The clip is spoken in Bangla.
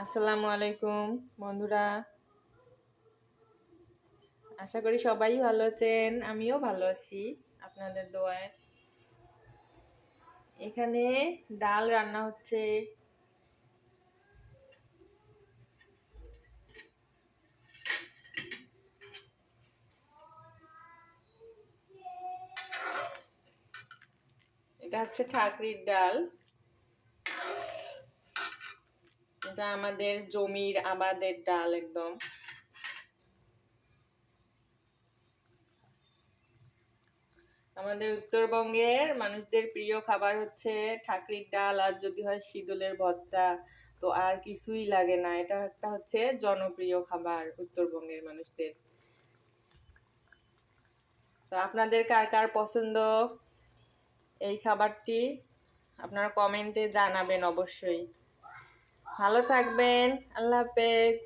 আসসালামু আলাইকুম বন্ধুরা, আশা করি সবাই ভালো আছেন। আমিও ভালো আছি আপনাদের দোয়ায়। এখানে ডাল রান্না হচ্ছে। এটা হচ্ছে ঠাকরির ডাল। এটা আমাদের জমির আবাদের ডাল একদম। আমাদের উত্তরবঙ্গের মানুষদের প্রিয় খাবার হচ্ছে ঠাকরির ডাল, আর যদি হয় শিদুলের ভর্তা, তো আর কিছুই লাগে না। এটা একটা হচ্ছে জনপ্রিয় খাবার উত্তরবঙ্গের মানুষদের। তো আপনাদের কার কার পছন্দ এই খাবারটি, আপনারা কমেন্টে জানাবেন অবশ্যই। ভালো থাকবেন। আল্লাহ হাফেজ।